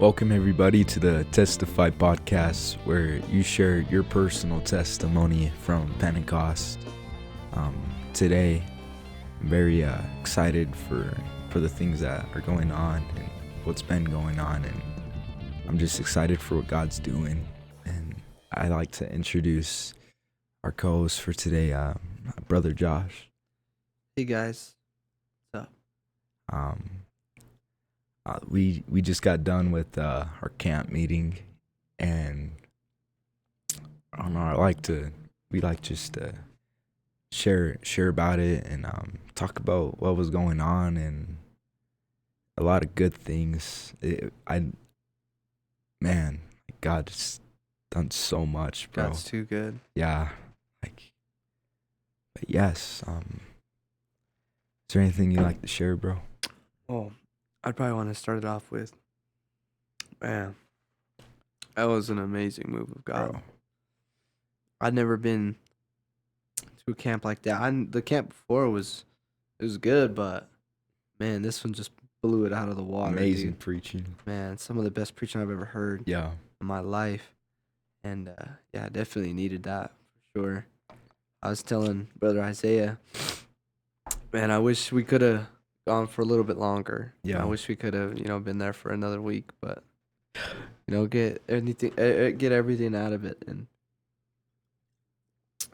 Welcome, everybody, to the Testify podcast, where you share your personal testimony from Pentecost. Today, I'm very excited for the things that are going on and what's been going on, and I'm just excited for what God's doing. And I'd like to introduce our co-host for today, Brother Josh. Hey guys, what's up? Um, we just got done with our camp meeting, and I don't know. We like just to share about it and talk about what was going on and a lot of good things. Man, God's done so much, bro. God's too good. Yeah, but yes. Is there anything you'd like to share, bro? Well, I'd probably want to start it off with, man, that was an amazing move of God. Bro. I'd never been to a camp like that. The camp before was good, but man, this one just blew it out of the water. Amazing dude. preaching. Man, some of the best preaching I've ever heard Yeah. in my life, and yeah, I definitely needed that for sure. I was telling Brother Isaiah, man, I wish we could have gone for a little bit longer. Yeah. I wish we could have, been there for another week, but get everything out of it. And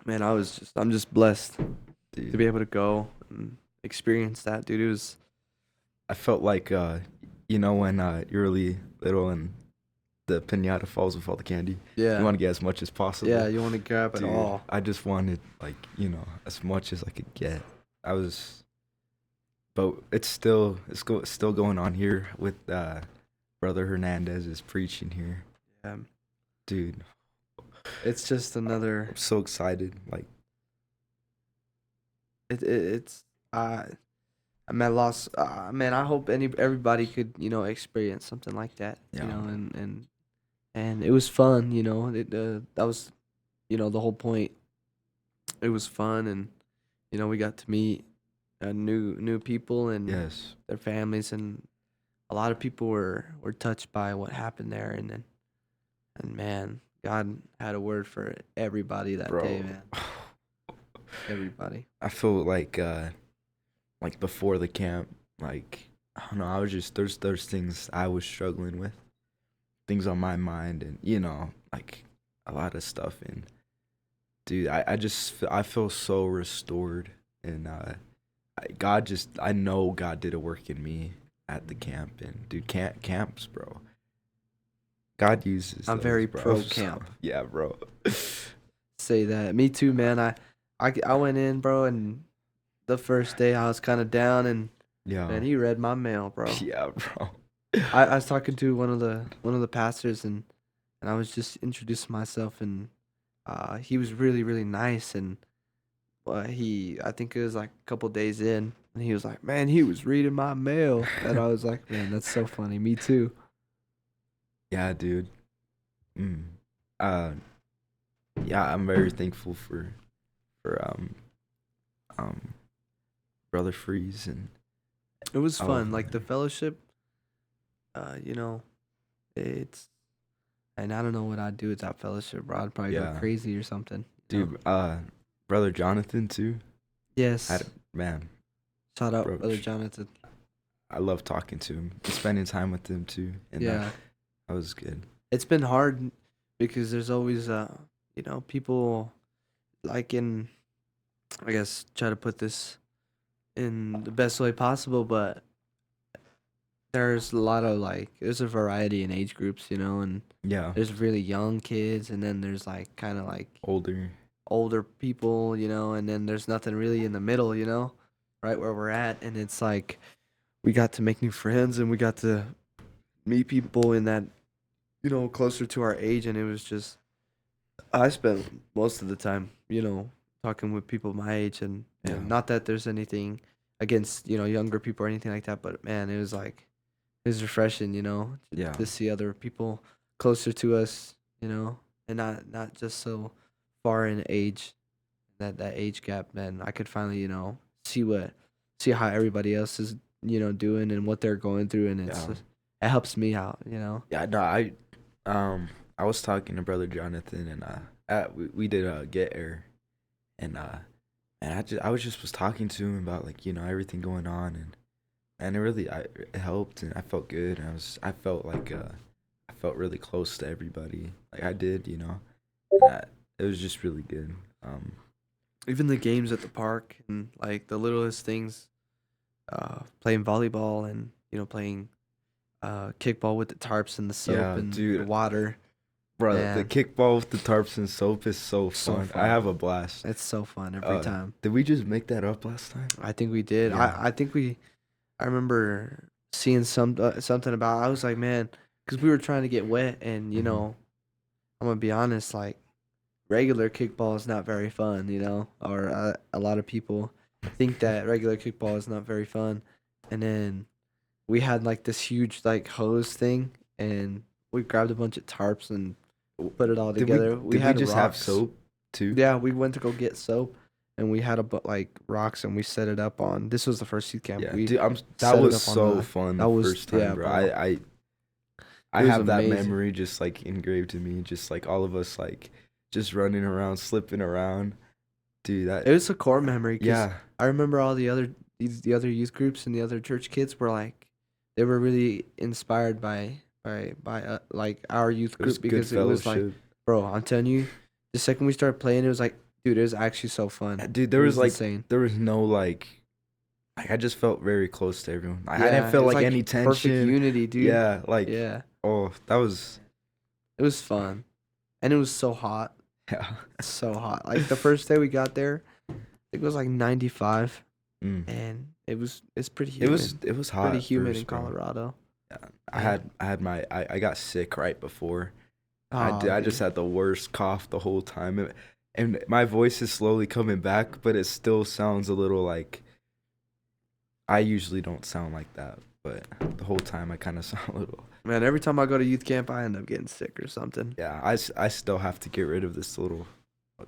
man, I'm just blessed Dude. to be able to go and experience that, dude. It was, I felt like, when you're really little and the pinata falls with all the candy, yeah, you want to get as much as possible. yeah, you want to grab it Dude, all. I just wanted, as much as I could get. But it's still going on here with Brother Hernandez is preaching here. Yeah, Dude, it's just another. I'm so excited. It's I'm at loss. Man, I hope everybody could experience something like that. Yeah. And it was fun. That was the whole point. It was fun, and we got to meet new people and Yes. their families, and a lot of people were touched by what happened there, and man, God had a word for everybody that Bro. day, man. Everybody. I feel like before the camp, I don't know, I was just there's things I was struggling with, things on my mind, and a lot of stuff. And dude, I feel so restored, and I know God did a work in me at the camp. And dude, camps, bro, God uses. I'm those, very bro. pro camp. Yeah, bro. Say that. Me too, man. I went in, bro, and the first day I was kind of down, and Yeah. man, he read my mail, bro. Yeah, bro. I was talking to one of the pastors, and I was just introducing myself, and he was really, really nice, and I think it was like a couple days in, and he was like, man, he was reading my mail, and I was like, man, that's so funny. Me too. Yeah, dude. Yeah, I'm very thankful for Brother Freeze, and It was Oh, fun, like man. the fellowship. It's, and I don't know what I'd do with that fellowship, bro. I'd probably go Yeah. crazy or something. you know? dude, Brother Jonathan too. Yes. Man, Shout out, bro, Brother Jonathan. I love talking to him, spending time with him too, and Yeah. that was good. It's been hard because there's always people like in, I guess, try to put this in the best way possible, but there's a lot of there's a variety in age groups, and Yeah, there's really young kids, and then there's kind of older. older people, and then there's nothing really in the middle, right where we're at, and it's like we got to make new friends, and we got to meet people in that closer to our age, and it was just I spent most of the time, talking with people my age, and Yeah. not that there's anything against, younger people or anything like that, but man, it was refreshing, Yeah. to see other people closer to us, and not just so far in age, that age gap, man. I could finally, see how everybody else is, doing and what they're going through, and it's Yeah. just, it helps me out, you know. Yeah, no, I was talking to brother Jonathan, and we did Get Air, and I was just was talking to him about, like, everything going on, and it helped, and I felt good, and I felt like I felt really close to everybody, like I did. And it was just really good. Even the games at the park and like the littlest things, playing volleyball and playing kickball with the tarps and the soap Yeah, and the dude, water. bro, the Man, kickball with the tarps and soap is so so fun. I fun. have a blast. It's so fun every Uh, time. did we just make that up last time? I think we did. Yeah. I think I remember seeing something about. I was like, man, because we were trying to get wet, and Hmm. I'm gonna be honest, like regular kickball is not very fun, or a lot of people think that regular kickball is not very fun, and then we had like this huge like hose thing, and we grabbed a bunch of tarps and put it all Did we together. We did we had just have rocks. soap too? Yeah, we went to go get soap, and we had like rocks, and we set it up on. This was the first youth camp. Yeah, We dude, that set it was up on so the. fun That the was first time, yeah, bro. bro. I It was have that amazing. memory just like engraved in me, just like all of us like just running around, slipping around. Dude, It was a core memory because yeah, I remember all the other youth groups and the other church kids were like, they were really inspired by like our youth it was group good because it was like, fellowship. bro, I'm telling you, the second we started playing, it was like, dude, it was actually so fun. Dude, It was insane. there was no like I just felt very close to everyone. I didn't Yeah, feel it was like like any perfect tension. unity, dude. Yeah, like, Yeah, oh, that was it was fun, and it was so hot, yeah. so hot. Like the first day we got there, I think it was like 95, Mm. and it's pretty humid, It was hot pretty at humid in first, bro. Colorado. Yeah. And I got sick right before. oh, I just dude, had the worst cough the whole time, and my voice is slowly coming back, but it still sounds a little like I usually don't sound like that, but the whole time I kind of sound a little. man, every time I go to youth camp, I end up getting sick or something. Yeah, I still have to get rid of this little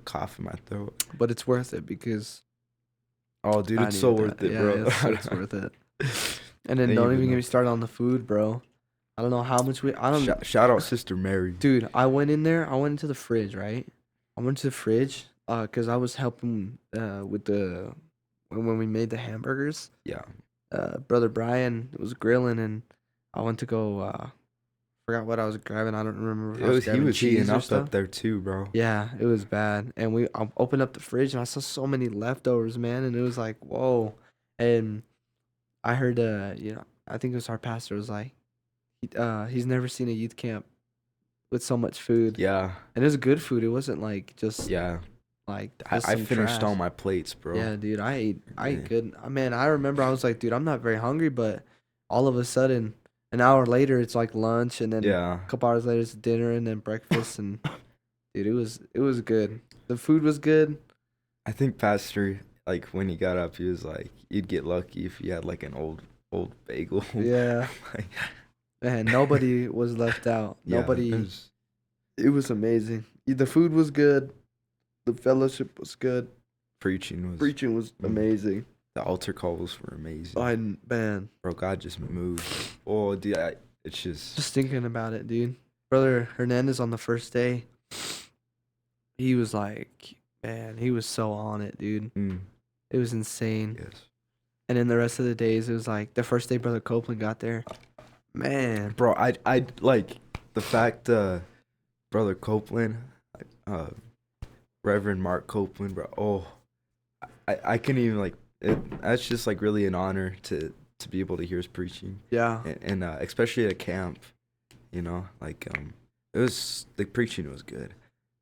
cough in my throat. But it's worth it because Oh, dude, I it's so needed worth that. it, Yeah, bro. it's worth it. And I then didn't don't even even get know. me started on the food, bro. I don't know how much we. I don't, Shout out Sister Mary. dude. I went in there. I went into the fridge, right? I went to the fridge, cause I was helping with the when we made the hamburgers. Yeah, Brother Brian was grilling, and I went to go. Forgot what I was grabbing. I don't remember if I was he grabbing was heating cheese or up stuff. there too, bro. Yeah, it was bad. And I opened up the fridge and I saw so many leftovers, man. And it was like, whoa. And I heard, I think it was our pastor was like, he's never seen a youth camp with so much food. Yeah, And it was good food. It wasn't like just yeah. like just I some finished all trash. my plates, bro. Yeah, dude, I ate Yeah. good. Man, I remember I was like, dude, I'm not very hungry, but all of a sudden, an hour later, it's like lunch, and then Yeah. a couple hours later, it's dinner, and then breakfast, and dude, it was good. The food was good. I think Pastor, like when he got up, he was like, "You'd get lucky if you had like an old bagel." Yeah, Like, man, nobody was left out. yeah, Nobody. It was amazing. The food was good. The fellowship was good. preaching was Preaching was amazing. the altar calls were amazing. Man, Bro, God just moved. Oh, dude, it's just just thinking about it, dude. Brother Hernandez on the first day, he was like, man, he was so on it, dude. It was insane. yes, And then the rest of the days, it was like the first day Brother Copeland got there, man. bro. I like the fact, brother Copeland, uh, Reverend Mark Copeland, bro. Oh, I couldn't even like it. That's just like really an honor to be able to hear his preaching, Yeah. and especially at camp, like it was the preaching was good.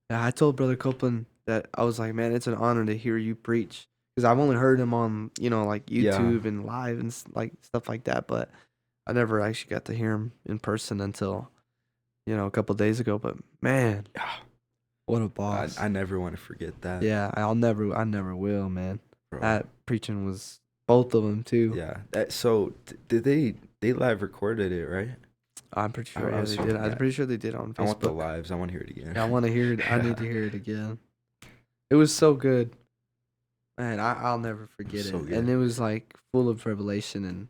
Yeah, I told Brother Copeland that I was like, man, it's an honor to hear you preach. Because I've only heard him on, like Yeah, YouTube and live and like stuff like that. But I never actually got to hear him in person until, a couple days ago. But man, yeah. what a boss. I never want to forget that. Yeah, I never will, man. Bro. That preaching was both of them too. Yeah. So did they live recorded it, right? I'm pretty sure I yeah, was they did. I'm yeah. pretty sure they did on I want the Facebook. lives. I want to hear it again. Yeah, I want to hear it. I need to hear it again. It was so good. Man, I'll never forget So it. good. And it was like full of revelation and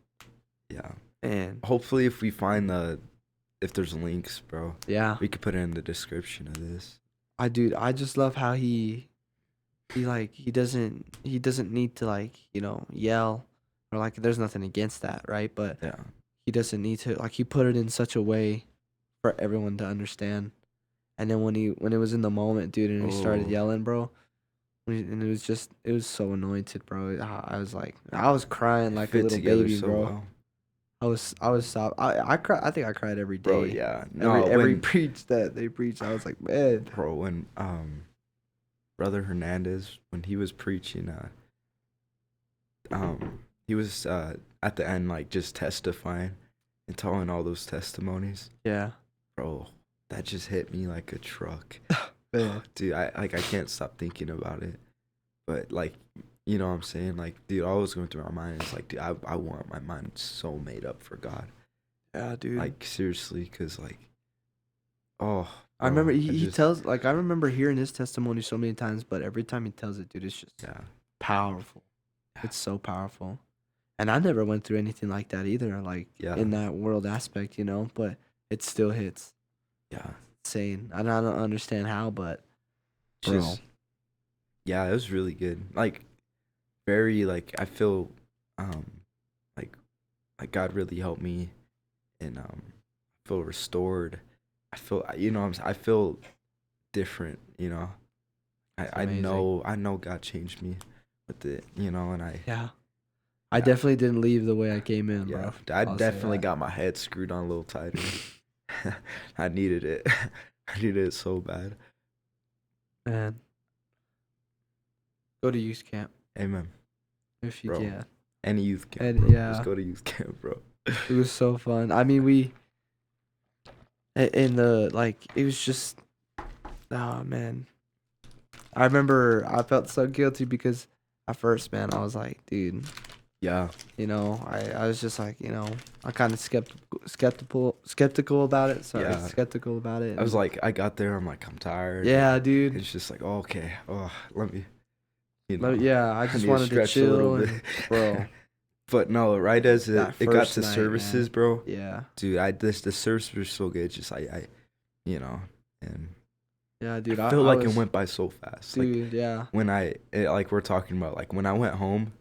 Yeah. And hopefully if we find if there's links, bro, yeah, we could put it in the description of this. I just love how he like he doesn't need to like yell or like there's nothing against that, right? But Yeah. he doesn't need to like he put it in such a way for everyone to understand. And then when it was in the moment, dude, and he started Oh, yelling, bro, and it was so anointed, bro. I was crying it like a fit little together baby, so bro. well. I was sob I cry I think I cried every Bro, day. yeah. Every No, every when preach that they preached, I was like, man. bro, when Brother Hernandez, when he was preaching, he was at the end like just testifying and telling all those testimonies. Yeah. Bro, that just hit me like a truck. Man. Dude, I can't stop thinking about it. But like, you know what I'm saying? Like, dude, all was going through my mind is like, dude, I want my mind so made up for God. Yeah, dude. Like seriously, cause like, oh, I remember bro, he tells like I remember hearing his testimony so many times, but every time he tells it, dude, it's just yeah, powerful. yeah, It's so powerful. And I never went through anything like that either, like yeah, in that world aspect, but it still hits yeah. insane. And I don't understand how, but bro. Just yeah, it was really good. Like very like I feel, um, like God really helped me, and feel restored. I feel I feel different. It's amazing. I know God changed me with it. And Yeah. I yeah, definitely didn't leave the way I came in, yeah, bro. I I'll say definitely that. got my head screwed on a little tighter. I needed it. I needed it so bad. Man, go to youth camp Amen, if you bro. can. Any youth camp, And bro. Just yeah, go to youth camp, bro. it was so fun. I mean, in the like it was just oh man. I remember I felt so guilty because at first, man, I was like, dude, Yeah, I was just like, I kind of skeptical about it. Sorry, yeah. skeptical about it. I was And like, I got there. I'm like, I'm tired. yeah, dude. It's just like, oh, okay. Oh, let me, Yeah, I I just need to wanted to stretch a little chill bit. and bro, But no, right as that it got first to night, services, man. bro, Yeah. dude, the service was so good. Just and Yeah, I dude. feel I like it was went by so fast. Like dude, yeah. like we're talking about, like when I went home,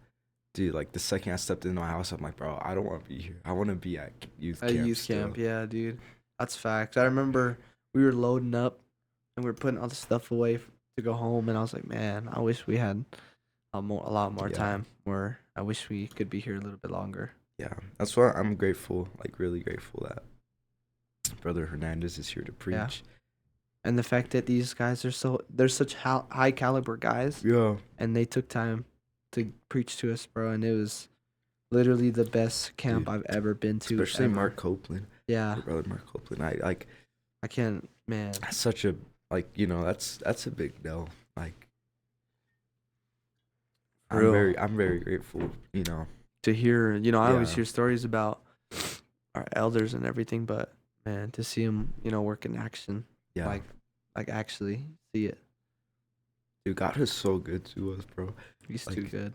dude, like the second I stepped into my house, I'm like, bro, I don't want to be here. I want to be at youth At camp youth still. camp, yeah, dude. That's facts. I remember we were loading up and we were putting all the stuff away to go home, and I was like, man, I wish we had a lot more Yeah, time. Where I wish we could be here a little bit longer. yeah. That's why I'm grateful, like really grateful that Brother Hernandez is here to Yeah, preach. and the fact that these guys they're such high caliber guys, Yeah, and they took time to preach to us, bro, and it was literally the best camp dude. I've ever been to Especially ever. Mark Copeland, Yeah, your brother Mark Copeland. I like I can't, man. that's such a that's a big deal. Like Real I'm very grateful. to hear, I always Yeah, hear stories about our elders and everything, but man, to see them, work in action, yeah. like, actually see it, Dude, God is so good to us, bro. he's too Like good.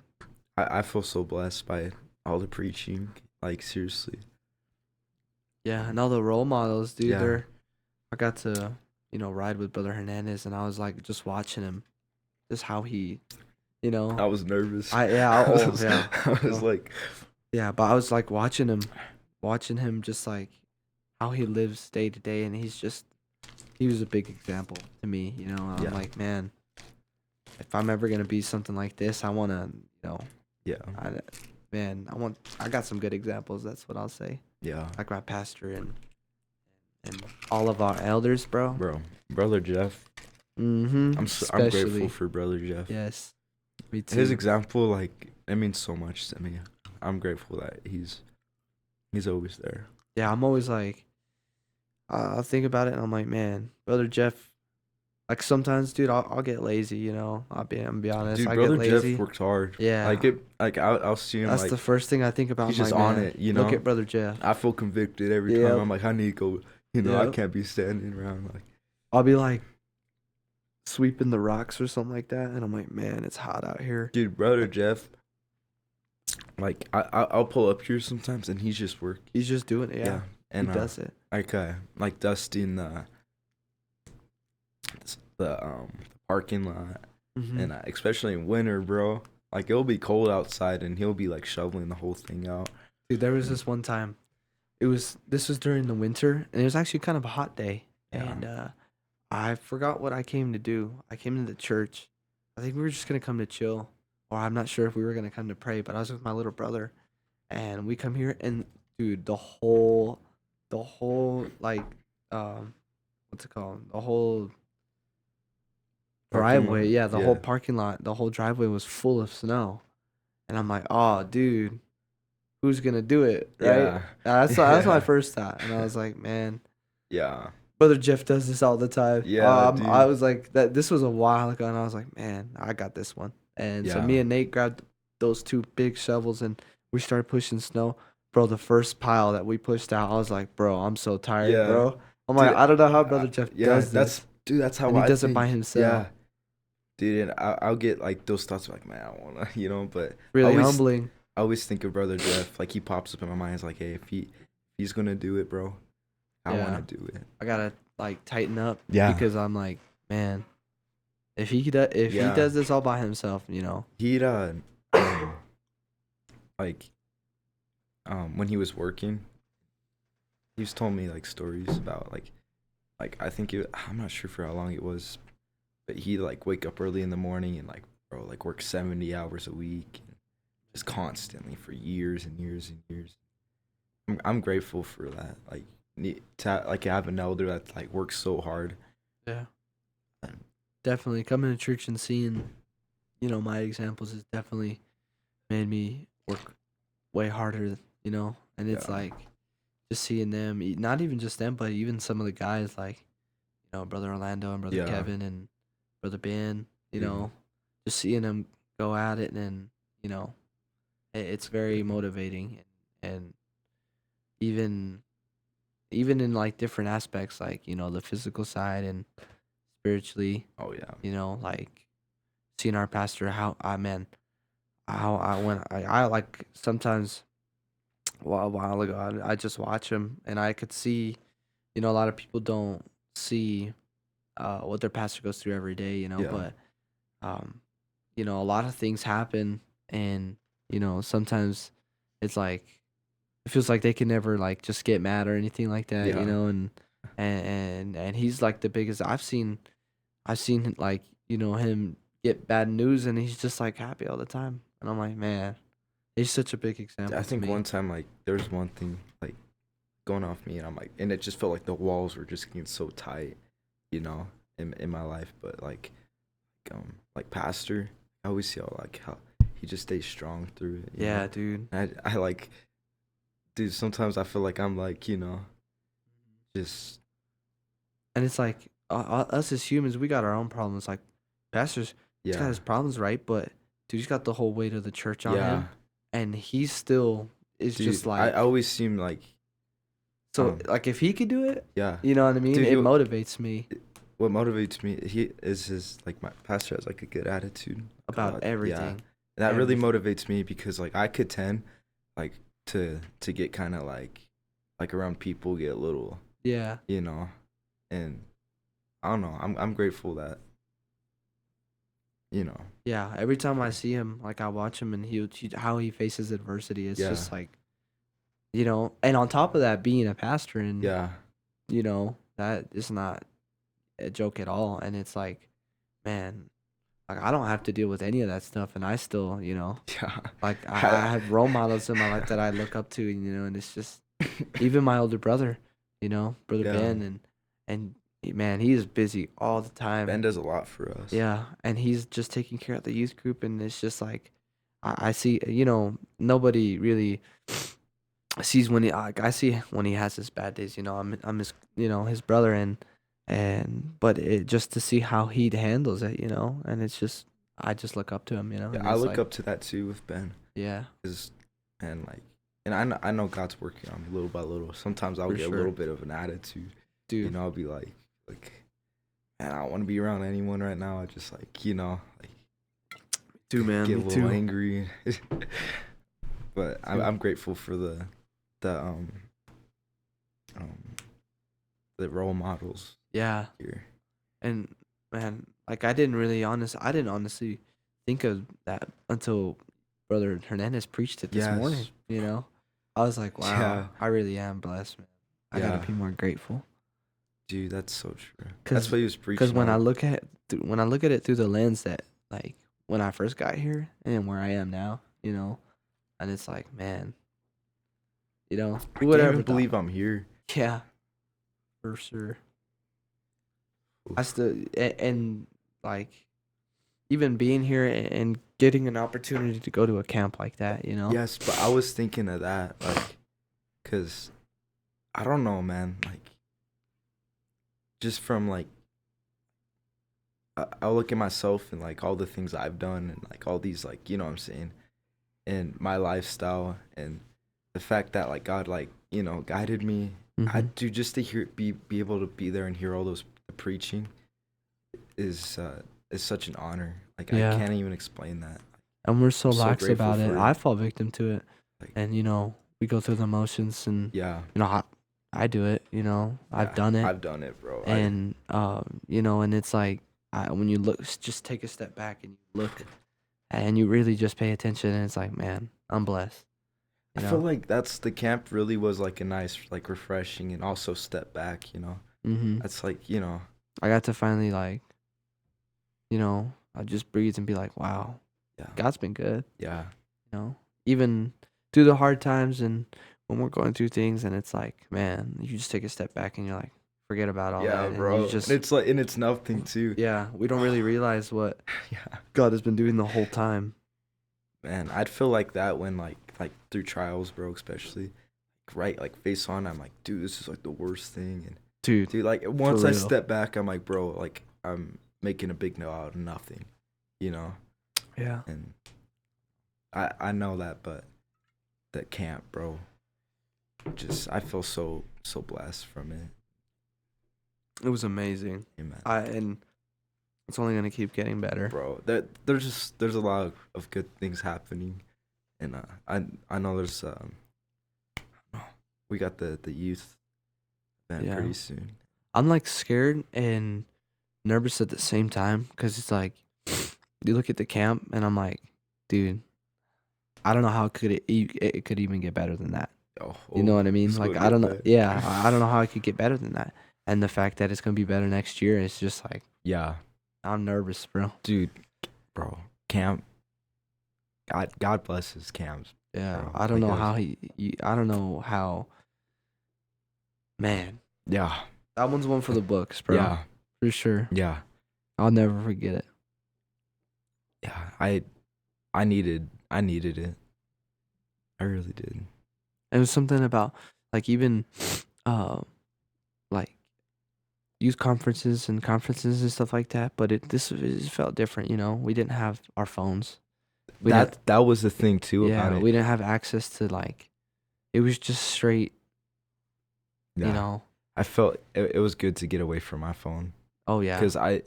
I feel so blessed by all the preaching. Like seriously. Yeah, and all the role models, dude. Yeah. I got to, ride with Brother Hernandez, and I was like just watching him, just how he, you know, I was nervous. oh yeah, I was oh, like, yeah, but I was like watching him just like how he lives day to day, and he was a big example to me, and I'm yeah, like, man, if I'm ever gonna be something like this, I wanna, yeah, I, man, I got some good examples. That's what I'll say. yeah. Like my pastor and all of our elders, bro. Bro, Brother Jeff. Mm-hmm. I'm grateful Especially, for Brother Jeff. yes, me His too. example, like, it means so much to me. I'm grateful that he's always there. Yeah, I'm always like, I'll think about it, and I'm like, man, Brother Jeff. Like sometimes, dude, I'll get lazy. I'm be honest, Dude, I get Brother Jeff lazy. works hard. Yeah, Like I'll see him that's the like first thing I think about. he's I'm just like, on man, it, look at Brother Jeff. I feel convicted every time. Yep. I'm like, I need to go, I Yep. can't be standing around like I'll be like sweeping the rocks or something like that, and I'm like, man, it's hot out here. dude, Brother Jeff, like I'll pull up here sometimes and he's just working. He's just doing it. Yeah, Yeah, he and does it. like dusting the parking lot, Hmm. and especially in winter, bro. Like it'll be cold outside, and he'll be like shoveling the whole thing out. Dude, there was this one time. This was during the winter, and it was actually kind of a hot day. Yeah, And I forgot what I came to do. I came to the church. I think we were just gonna come to chill, or I'm not sure if we were gonna come to pray. But I was with my little brother, and we come here, and dude, the whole like, what's it called? The whole parking driveway, lot. yeah, the whole Yeah, parking lot, the whole driveway was full of snow, and I'm like, oh, dude, who's gonna do it, right? yeah, That's my yeah, first thought, and I was like, man, yeah, brother Jeff does this all the time. yeah, I dude. was like that. This was a while ago, and I was like, man, I got this one. And so Yeah, me and Nate grabbed those two big shovels, and we started pushing snow. Bro, the first pile that we pushed out, I was like, bro, I'm so tired, yeah, bro. I'm like, dude. I don't know how brother Jeff Yeah, does this, that's how and he I does it by think. himself. Yeah, dude, and I'll get like those thoughts like, man, I wanna, but I Really always humbling. I always think of brother Jeff. Like he pops up in my mind. It's like, hey, if he's gonna do it, bro, I Yeah, wanna do it. I gotta like tighten up Yeah, because I'm like, man, if he yeah. does this all by himself, He'd um, like when he was working, he's told me like stories about like I think I'm not sure for how long it was, but he'd like wake up early in the morning and like bro like work 70 hours a week, just constantly for years and years and years. I'm grateful for that. Like like have an elder that like works so hard. yeah, And, definitely coming to church and seeing, my examples has definitely made me work way harder, and it's yeah, like just seeing them, not even just them, but even some of the guys like, brother Orlando and brother yeah, Kevin and brother Ben, dude. just seeing them go at it, and you know, it's very motivating, and even in like different aspects, like the physical side and spiritually, Oh yeah, like seeing our pastor, how I man, how I went, I like sometimes a while ago, I just watch him, and I could see, a lot of people don't see what their pastor goes through every day, yeah, but um, a lot of things happen, and sometimes it's like it feels like they can never like just get mad or anything like that, yeah. and he's like the biggest I've seen like him get bad news, and he's just like happy all the time, and I'm like, man, he's such a big I example to think me. one time like there was one thing like going off me, and I'm like, and it just felt like the walls were just getting so tight, in my life. But like pastor, I always see how he just stays strong through it. Yeah, dude. I like, dude. Sometimes I feel like I'm like, just And it's like us as humans, we got our own problems. Like pastors, he's got yeah, his problems, right? But dude, he's got the whole weight of the church on yeah, him, and he still is just dude. I like always seem like so. Like if he could do it, yeah, you know what I mean? dude. It motivates me What motivates me he is his like my pastor has like a good attitude. about God, yeah, everything, that really everything. motivates me because like I could tend like to get kind of like around people get a little Yeah, you know and I don't know, I'm grateful that you know yeah. Every time I see him, like I watch him, and how he faces adversity, it's yeah, just like And on top of that, being a pastor, and yeah, that is not a joke at all. And it's like, man, like I don't have to deal with any of that stuff, and I still, yeah. like I I, have role models in my life that I look up to, and and it's just even my older brother, brother yeah, Ben, man, he is busy all the Ben time. does a lot for us. Yeah, and he's just taking care of the youth group, and it's just like I see, nobody really sees when I see when he has his bad days. I'm his his brother, and but it just to see how he handles it, and it's just I just look up to him, Yeah, and I it's look like up to that too with Ben. yeah, Is and like and I know God's working on me little by little. Sometimes I'll for get a little sure, bit of an attitude. dude. I'll be like man, I don't want to be around anyone right now. I just like, like Too, man, get a me little too. angry. But Too. I'm grateful for the um the role models Yeah. here. And man, like I didn't honestly think of that until Brother Hernandez preached it this morning. Yes. You know, I was like, Yeah. wow, I really am blessed, man. I gotta Yeah. be more grateful. Dude, that's so true. That's Cause, what he was cause preaching when I all. look at when I look at it through the lens that like when I first got here and where I am now, and it's like, man, I who would can't have even ever thought? believe I'm here. Yeah, for sure. I Oof. still and like even being here and getting an opportunity to go to a camp like that. Yes, but I was thinking of that, like, cause I don't know, man. Like, just from like, I look at myself and like all the things I've done and like all these like, you know what I'm saying, and my lifestyle and the fact that like God like guided me. I Hmm. do just to hear be able to be there and hear all those preaching is such an honor. Like I Yeah, can't even explain that. and we're so I'm so lax grateful about it. for I it. fall victim to it, Like and we go through the motions, and yeah, I do it. I've yeah, done it, I've done it, bro. I and and it's like when you look, just take a step back and you look, and you really just pay attention, and it's like, man, I'm blessed. I You feel know. like that's the camp really was like a nice like refreshing and also step back. Hmm. That's like, I got to finally I just breathe and be like, wow, yeah. God's been good. Yeah. Even through the hard times and when we're going through things, and it's like, man, you just take a step back and you're like, forget about all Yeah, that, and you bro. And just, it's like and it's nothing too. yeah, we don't really realize what Yeah. God has been doing the whole time. Man, I'd feel like that when like through trials, bro, especially. Right, like face on, I'm like, dude, this is like the worst thing. And Dude, dude, like for once I real. step back, I'm like, bro, like I'm making a big no out of nothing, you know? Yeah. And I know that, but that camp, bro, just I feel so blessed from it. It was amazing. Amen. And it's only going to keep getting better. Bro, there's a lot of good things happening. And I know there's we got the youth event Yeah. pretty soon. I'm like scared and nervous at the same time because it's like, you look at the camp and I'm like, dude, I don't know how it could even get better than that. Oh, You know what I mean? let's go Like I get don't know. that. Yeah, I don't know how it could get better than that. And the fact that it's gonna be better next year is just like Yeah, I'm nervous, bro. dude, bro, camp. God bless his camps, Yeah, bro. I don't Like know those. how I don't know how. Man, Yeah, that one's one for the books, bro. yeah, For sure. yeah, I'll never forget it. yeah. I needed it. I really did. It was something about like even, uh, like youth conferences and stuff like that. But it felt different. We didn't have our phones. We didn't. That was the thing too about Yeah, it. we didn't have access to like. It was just straight. You Yeah, know. I felt it was good to get away from my phone Oh yeah. because I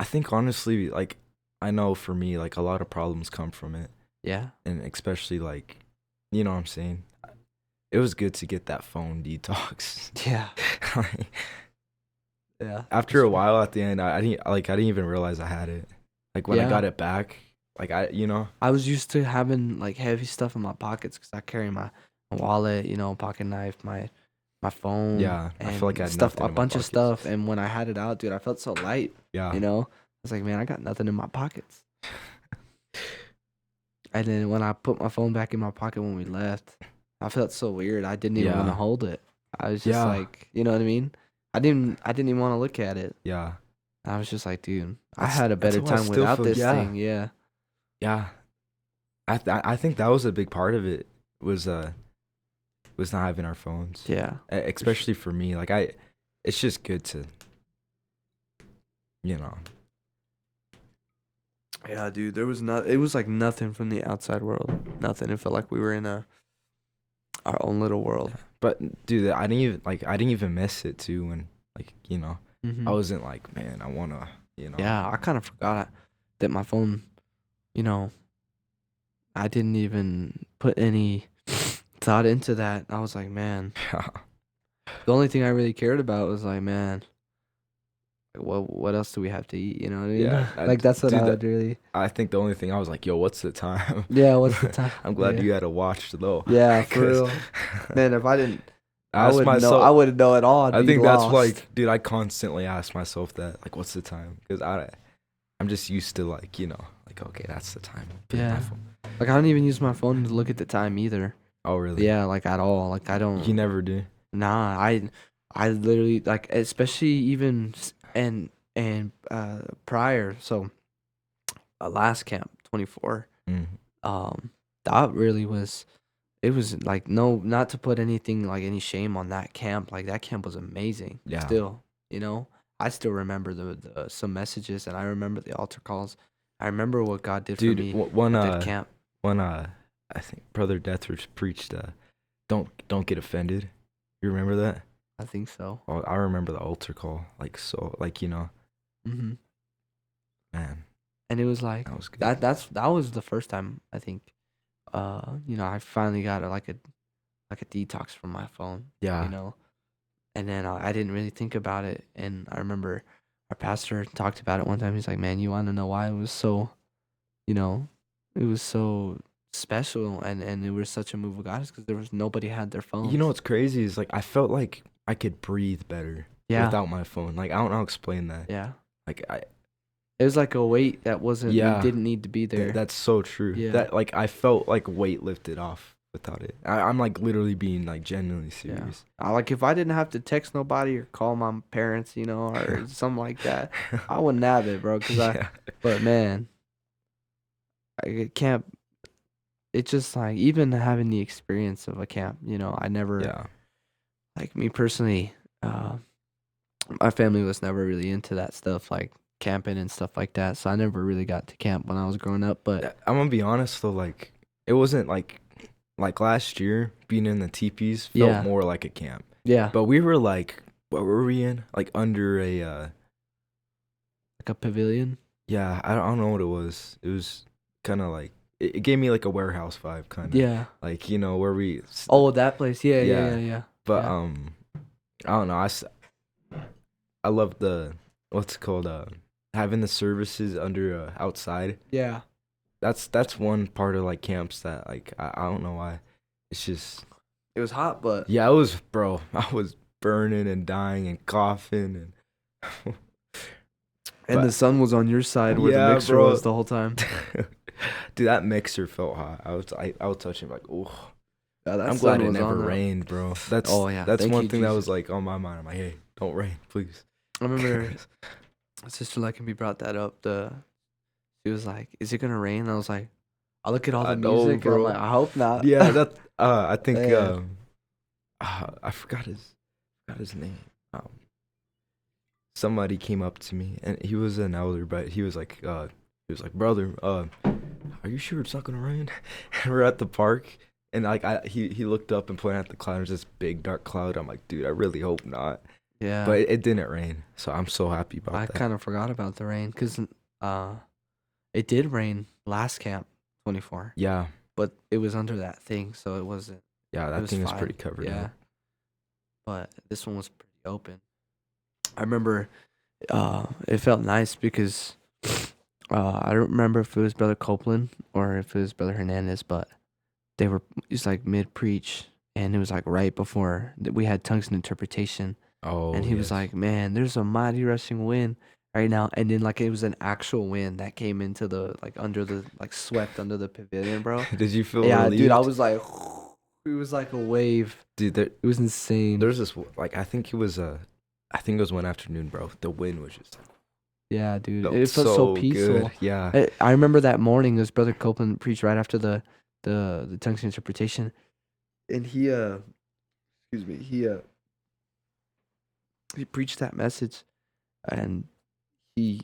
think honestly, like I know for me, like a lot of problems come from it, Yeah. and especially like, you know what I'm saying. It was good to get that phone detox. Yeah. Like, Yeah. after a while, at the end, I didn't even realize I had it. Like when I Yeah. got it back, like I was used to having like heavy stuff in my pockets because I carry my wallet, pocket knife, my phone, yeah, I feel like I and had stuff, nothing a in my bunch of pockets. stuff. And when I had it out, dude, I felt so light. Yeah, I was like, man, I got nothing in my pockets. And then when I put my phone back in my pocket when we left, I felt so weird. I didn't even want to yeah, hold it. I was just yeah, like, you know what I mean? I didn't even want to look at it. yeah. I was just like, dude, I That's had a that's better how I time still without feel. this Yeah, thing. Yeah. yeah. I think that was a big part of it was not having our phones, Yeah. especially for me. Like it's just good to, you know. Yeah, dude, there was not. It was like nothing from the outside world. Nothing. It felt like we were in our own little world. But dude, I didn't even miss it too when like I Hmm. wasn't like, man, I wanna. Yeah, I kind of forgot that my phone. You know, I didn't even put any. thought into that. I was like, man, the only thing I really cared about was like, man, like, what else do we have to eat? You know what I mean? Yeah, Like that's what dude. I would really. I think the only thing I was like, yo, what's the time? Yeah, what's the time? I'm glad Yeah, you had a watch though, yeah, for because real. Man, if I didn't, I asked I myself. wouldn't know at all. I'd I be think that's lost. like, dude, I constantly ask myself that, like, what's the time? Because I'm just used to like, like, okay, that's the time. Put in my Yeah. phone. Like I don't even use my phone to look at the time either. Oh, really? Yeah, like at all. Like I You don't. never do? Nah, I literally like, especially even prior. So last camp 24. Mm. Um, that really was. It was like, no, not to put anything like any shame on that camp. Like that camp was amazing. Yeah. Still, I still remember the some messages, and I remember the altar calls. I remember what God did for Dude, me one at that camp. when I think Brother Deathridge preached don't get offended. You remember that? I think so. Oh, I remember the altar call. Like, so, like, Hmm. man, And it was like that was good. that was the first time I think, I finally got like a detox from my phone. Yeah. And then I didn't really think about it. And I remember our pastor talked about it one time. He's like, "Man, you want to know why it was so, you know, it was so special and it was such a move of God? Is because there was nobody had their phones." You know what's crazy is like I felt like I could breathe better Yeah, without my phone. Like I don't know how to explain that. yeah. Like It was like a weight that wasn't yeah, didn't need to be there. that's so true. Yeah, That like I felt like weight lifted off without it. I'm like literally being like genuinely yeah. serious. Like if I didn't have to text nobody or call my parents, or something like that, I wouldn't have it, bro. Yeah. But man, I can't. It's just like even having the experience of a camp, I never, Yeah. like me personally, my family was never really into that stuff, like camping and stuff like that. So I never really got to camp when I was growing up. But I'm gonna be honest though, like it wasn't like last year being in the teepees felt yeah, more like a camp. yeah, But we were like, what were we in? Like under a like a pavilion. yeah, I don't know what it was. It was kind of like it gave me like a warehouse vibe, kind of Yeah. like where we Oh, that place. Yeah, yeah, yeah. yeah, yeah. But Yeah. I don't know. I love the what's it called having the services under outside. Yeah. That's one part of like camps that like I don't know why. It's just It was hot, but yeah, it was bro. I was burning and dying and coughing and and the but sun was on your side where the yeah, mixer bro. was the whole time. Dude, that mixer felt hot. I was touching like, oh, Yeah, that I'm glad sun it was never on there. rained, bro. That's Oh yeah, that's thank one you, thing that Jesus. was like on my mind. I'm like, hey, don't rain, please. I remember Sister Luckamy brought that up. She was like, "Is it gonna rain?" I was like, I look at all I the know, music and I'm bro. like, I hope not. Yeah, that I think Man. I forgot his name. Somebody came up to me and he was an elder, but he was like, brother, are you sure it's not gonna rain? And we're at the park, and like he looked up and pointed at the cloud. There's this big dark cloud. I'm like, dude, I really hope not. Yeah. But it didn't rain, so I'm so happy about I that. kind of forgot about the rain because it did rain last camp 24, Yeah, but it was under that thing, so it wasn't. yeah, It that was thing is fine. pretty covered Yeah. up. But this one was pretty open. I remember it felt nice because I don't remember if it was Brother Copeland or if it was Brother Hernandez, but it's like mid preach, and it was like right before we had tongues and interpretation, Oh, and he was yes. like, "Man, there's a mighty rushing wind right now," and then like it was an actual wind that came into the like under the like swept under the pavilion, bro. Did you feel Yeah, relieved? dude, I was like, it was like a wave. Dude, It was insane. there's this like I think it was one afternoon, bro. The wind was just Yeah, dude, felt it felt so so peaceful. good. Yeah. I remember that morning, as Brother Copeland preached right after the tongues and interpretation, and excuse me, he preached that message, and we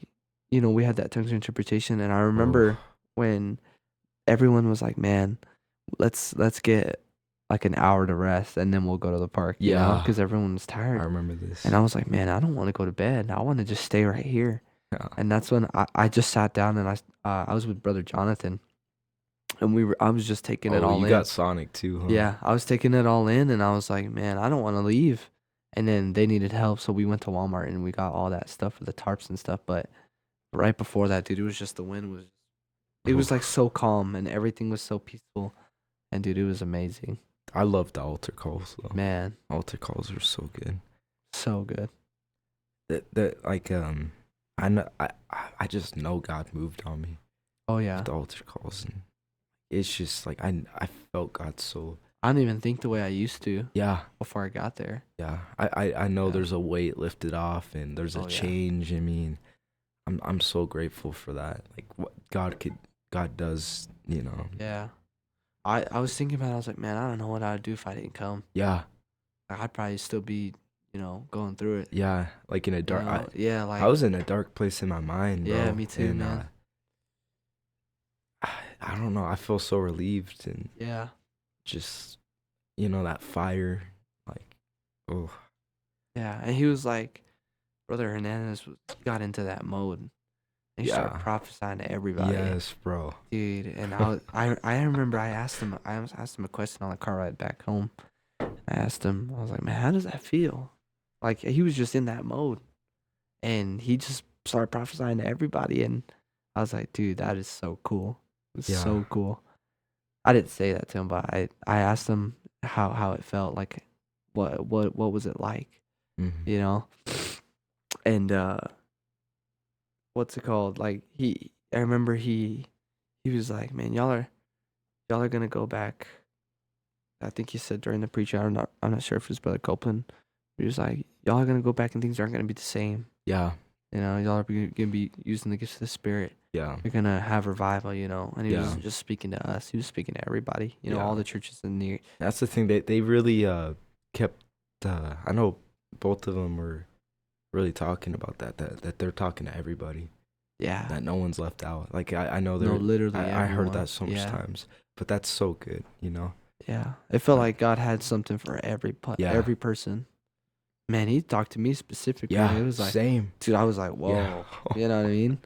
had that tongues and interpretation, and I remember when everyone was like, "Man, let's get like an hour to rest, and then we'll go to the park," Yeah. because everyone was I tired, remember this. and I was like, "Man, I don't want to go to bed. I want to just stay right here." Yeah. And that's when I just sat down and I was with Brother Jonathan, and I was just taking it Oh, all you in. got Sonic too, huh? Yeah, I was taking it all in, and I was like, man, I don't want to leave. And then they needed help, so we went to Walmart and we got all that stuff for the tarps and stuff. But right before that, dude, it was just the wind was. It was like Oof. so calm, and everything was so peaceful. And dude, it was amazing. I love the altar calls though. Man, Altar calls are so good. so good. That like I know I just know God moved on me Oh with yeah. the altar calls, and it's just like I felt God so. I don't even think the way I used to Yeah, before I got there. yeah. I know Yeah. there's a weight lifted off and there's a Oh yeah. change. I mean, I'm so grateful for that. Like what God does, you know. Yeah. I was thinking about it, I was like, man, I don't know what I'd do if I didn't come. Yeah, Like, I'd probably still be, going through it. yeah. Like in a You dark, know? Yeah, I like was in a dark place in my mind, yeah, bro. me too, And man. I don't know. I feel so relieved and Yeah. just that fire, like, oh Yeah. And he was like, Brother Hernandez got into that mode. And he started yeah, prophesying to everybody. yes, bro. Dude, and I remember I asked him a question on the car ride back home. I asked him, I was like, man, how does that feel? Like he was just in that mode, and he just started prophesying to everybody, and I was like, dude, that is so cool. It's Yeah, so cool. I didn't say that to him, but I asked him how it felt, like what was it like, hmm, you know? And what's it called? Like I remember he was like, man, y'all are gonna go back. I think he said during the preaching. I'm not sure if it was Brother Copeland. He was like, y'all are gonna go back and things aren't gonna be the same. yeah, Y'all are gonna be using the gifts of the Spirit. yeah, You're gonna have revival. And he yeah, wasn't just speaking to us. He was speaking to everybody. All yeah. the churches in the That's the thing. They really kept. I know both of them were really talking about that they're talking to everybody. yeah. That no one's left out. Like I know No, literally I heard everyone. that so much Yeah, times, but that's so good, you know. yeah. It felt Like like God had something for yeah, every person. Man, he talked to me specifically. yeah, It was like, same. dude, I was like, Yeah, whoa. You know what I mean?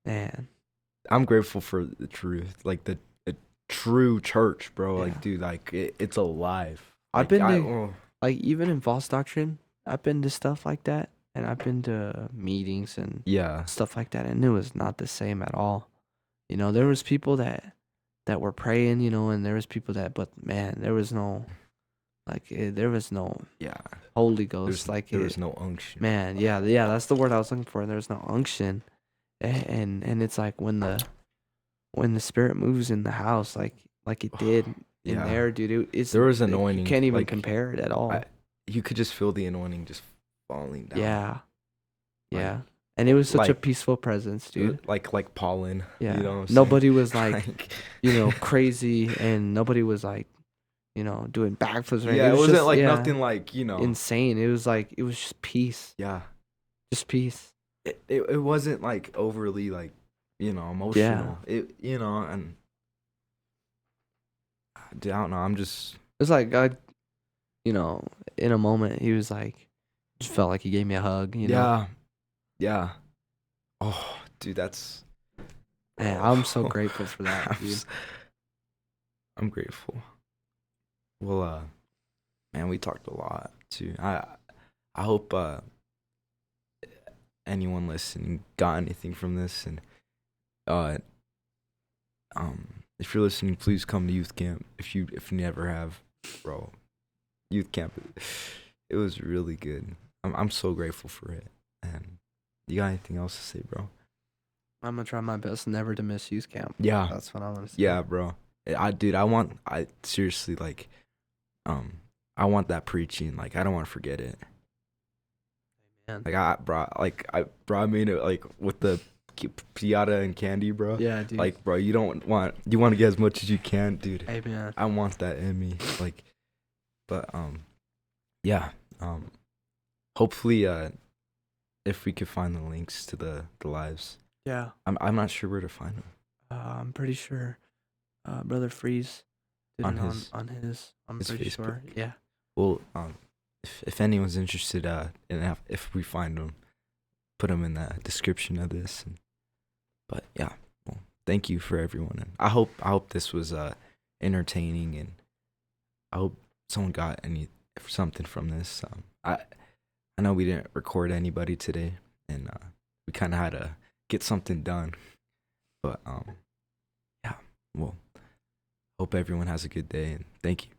Man. I'm grateful for the truth, like the true church, bro. Yeah. Like, dude, like it's alive. I've Like been I, to oh, like even in false doctrine, I've been to stuff like that, and I've been to meetings and yeah, stuff like that, and it was not the same at all. There was people that were praying, and there was people but man, there was no there was no yeah. Holy Ghost There was no unction. man, yeah, yeah, that's the word I was looking for. There was no unction, and it's like when the Spirit moves in the house, like it did in Yeah, there, dude. there was You anointing. can't even Like compare it at all. you could just feel the anointing just falling down. Yeah. Like Yeah. And it was such a like peaceful presence, dude. like pollen. Yeah. You know what I'm saying? Nobody was like, Like crazy, and nobody was like, doing backflips or anything. yeah, It it was wasn't just, like yeah, nothing like insane. It was like, it was just peace. yeah. Just peace. It wasn't like overly like Yeah. emotional. And I don't know. I'm just It's like God, in a moment, he was like, just felt like he gave me a hug. yeah, yeah. Oh, dude, that's Man, I'm so grateful for that, I'm, dude. I'm grateful. Well, man, we talked a lot too. I hope anyone listening got anything from this, and uh if you're listening, please come to youth camp if you never have, bro. Youth camp, it was really good. I'm so grateful for it. And you got anything else to say, bro? I'm gonna try my best never to miss youth camp. Yeah, That's what I want to say. yeah, bro. I seriously like, I want that preaching. Like, I don't want to forget it. Man. Like I brought me to like with the piata and candy, bro. Yeah, dude. Like, bro, you want to get as much as you can, dude. Hey, man. I want that in me. Like, but yeah. Hopefully if we could find the links to the lives. Yeah. I'm not sure where to find them. I'm pretty sure Brother Freeze did On it his- on his. I'm his pretty sure. Facebook. Yeah. Well, if anyone's interested, if we find them, put them in the description of this. But yeah, well, thank you for everyone. And I hope this was entertaining, and I hope someone got any something from this. I know we didn't record anybody today, and we kind of had to get something done. But yeah, well, hope everyone has a good day, and thank you.